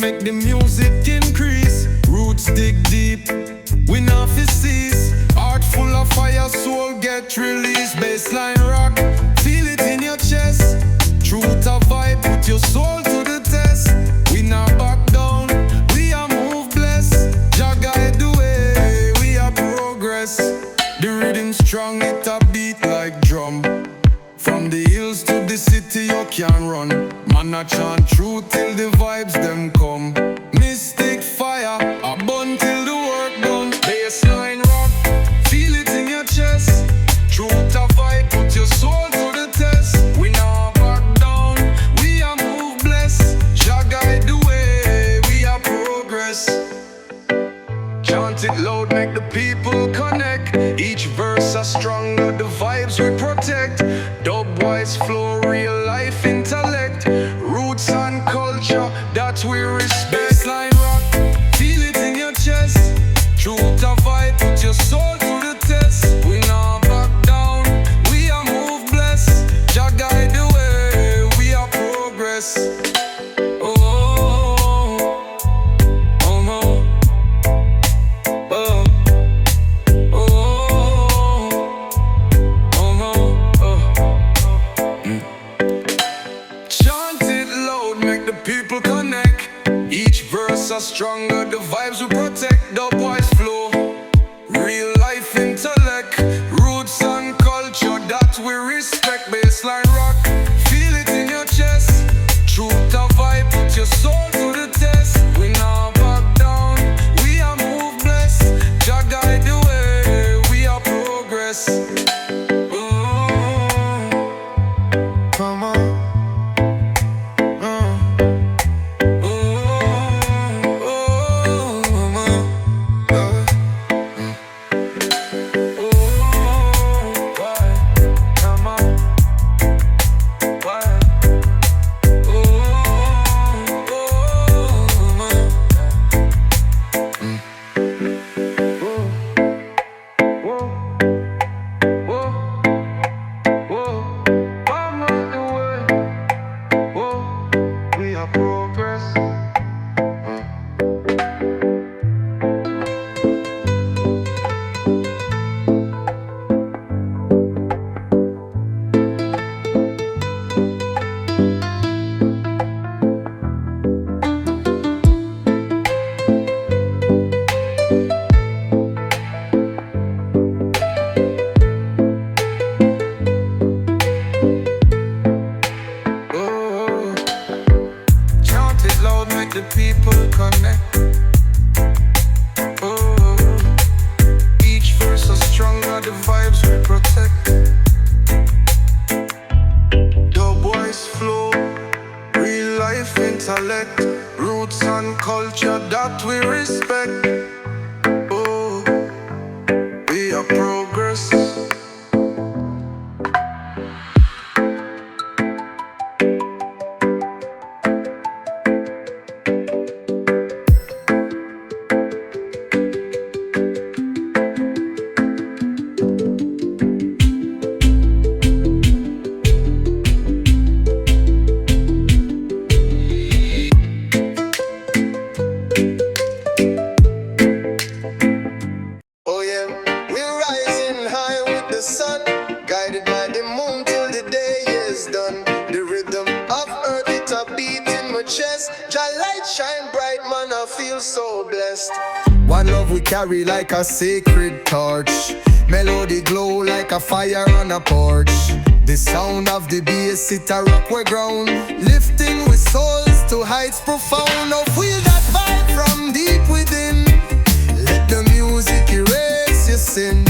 make the music increase. Roots dig deep, we not fi cease. Heart full of fire, soul get released. Bassline rock, feel it in your chest. Truth a vibe, put your soul to the test. We not back down, we are move blessed. Jah guide the way, we are progress. The rhythm strong, it a beat like drum. From the hills to the city, you can run. Man a chant truth till the vibes them come. Mystic fire, a burn till the work done. Bassline rock, feel it in your chest. Truth a vibe, put your soul to the test. We not back down, we are move blessed. Jah guide the way, we are progress. Chant it loud, make the people connect. Each verse are stronger, the vibes we protect. Dub-wise flow, real life intellect. Roots and culture, that we respect. Bassline rock, feel it in your chest. Truth a vibe, put your soul to the test. We not back down, we are move blessed. Jah guide the way, we are progress. People connect. Each verse are stronger, the vibes we protect. Dub-wise flow, real life intellect. Roots and culture, that we respect. Bassline rock, feel it in your chest. Truth a vibe, put your soul to the test. We not back down, we are move blessed. Jah guide the way, we are progress. Come on. The people connect. Oh, each verse is stronger, the vibes we protect. Dub-wise flow, real life intellect. Roots and culture, that we respect. Oh, we are progress. So blessed. One love we carry like a sacred torch. Melody glow like a fire on a porch. The sound of the bass, it a rock we ground. Lifting with souls to heights profound. Now feel that vibe from deep within. Let the music erase your sin.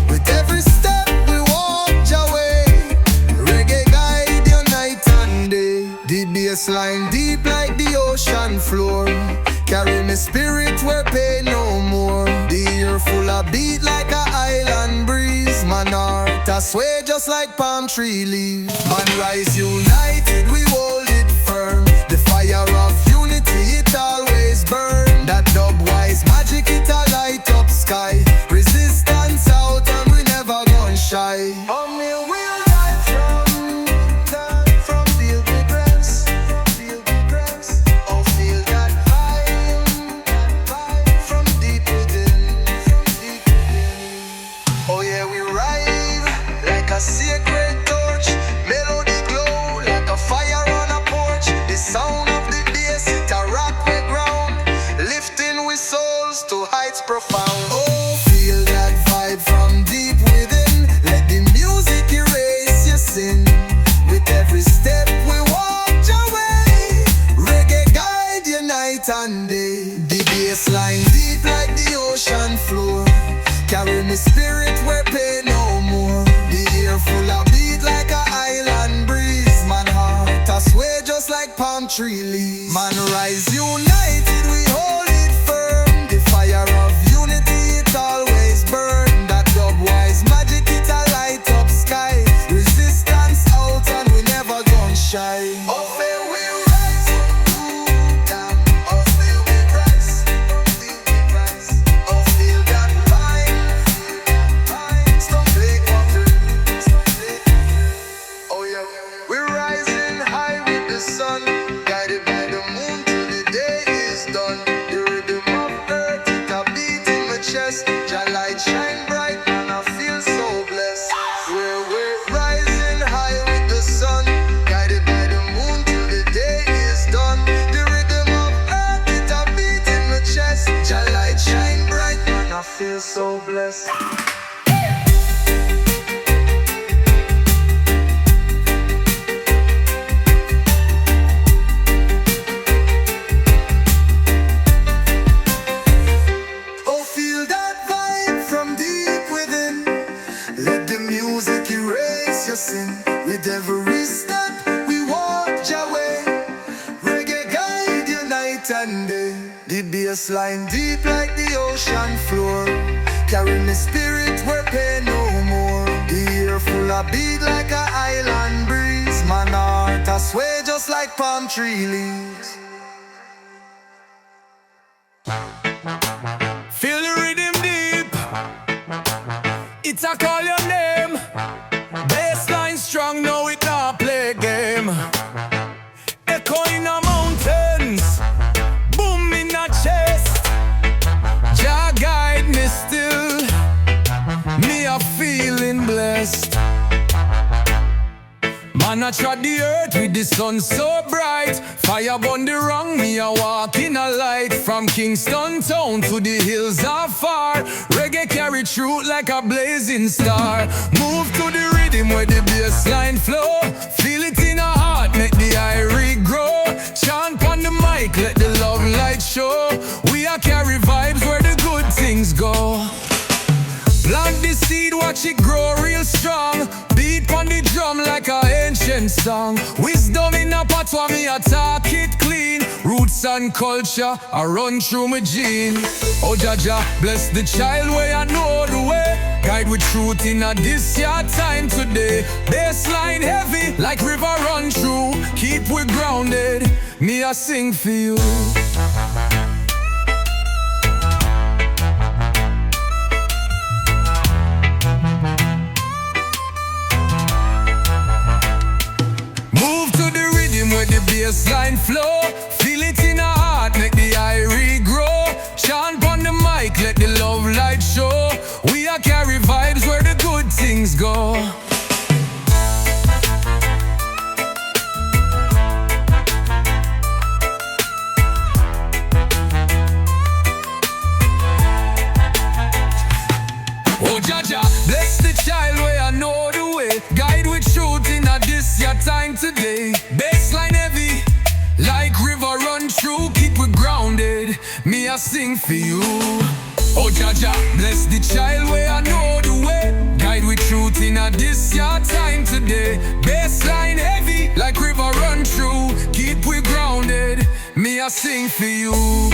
With every step we walk your way. Reggae guide your night and day. The bass line deep like the ocean floor. Carry me spirit where pain no more. The air full of beat like a island breeze. Man heart a sway just like palm tree leaves. Man rise united, we hold it firm. The fire of unity, it always burn. That dub-wise magic, it a light up sky. Resistance out and we never gonna shy. We'll die from the grass. Oh, feel that vibe. Carry me spirit where pain no more. The air full of beat like a island breeze. Man heart a sway just like palm tree leaves. Man rise united, we hold it firm. The fire of unity, it always burn. That dub-wise magic, it a light up sky. Resistance out and we never gon' shy. Oh, feel we rise, down. Oh, feel we rise, oh, feel that vibe. Stop playing water, stop playing. Oh yeah, we're rising high with the sun, guided by the moon till the day is done. The rhythm of earth, it a beat in my chest. Your light shine bright, and I feel so blessed. We're rising high with the sun, guided by the moon till the day is done. The rhythm of earth, it a beat in my chest. Your light shine bright, and I feel so blessed. Oh, feel that vibe from deep within. Let the music erase your sin. With every step we walk your way. Reggae guide you night and day. The bassline deep like the ocean floor. Carry me spirit where pain no more. The air full of beat like a island breeze. Man heart a sway just like palm tree leaves. Feel the rhythm deep, it's a call your name. Bassline strong, no it not play game. Echo in the mountains, boom in the chest. Jah guide me still, me a feeling blessed. Man I trod the earth with the sun so bright. Fire burn the wrong, me a walk in a light. From Kingston town to the hills afar. Reggae carry truth like a blazing star. Move to the rhythm where the bassline flow. Feel it in our heart, make the irie grow. Chant on the mic, let the love light show. We a carry vibes where the good things go. Plant the seed, watch it grow real strong. Beat on the drum like a ancient song. Wisdom in a pot while me attack it clean. Roots and culture, I run through my gene. Oh Jaja, bless the child where I know the way. Guide with truth in a this your time today. Bassline heavy like river run through. Keep we grounded, me I sing for you. Where the bassline flow, feel it in our heart, make the irie grow. Chant on the mic, let the love light show. We a carry vibes where the good things go. Oh Jaja, bless the child where I know the way. Guide with truth in a this your time today. Bassline heavy, like river run through. Keep we grounded, me I sing for you. Oh Jaja, bless the child where I know the way. Guide with truth in a this your time today. Bassline heavy, like river run through. Keep we grounded, me I sing for you.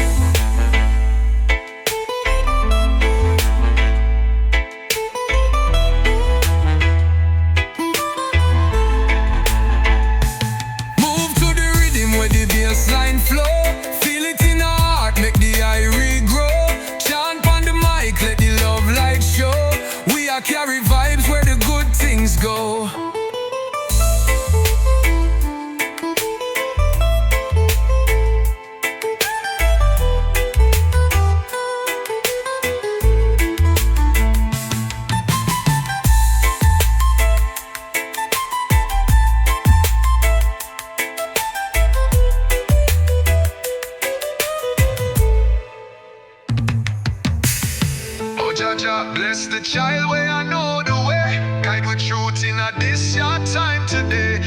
Bassline flow, feel it in our heart, make the irie grow. Chant on the mic, let the love light show. We are carry vibes where the good things go. Jaja, bless the child where I know the way. Guide with truth in a this your time today.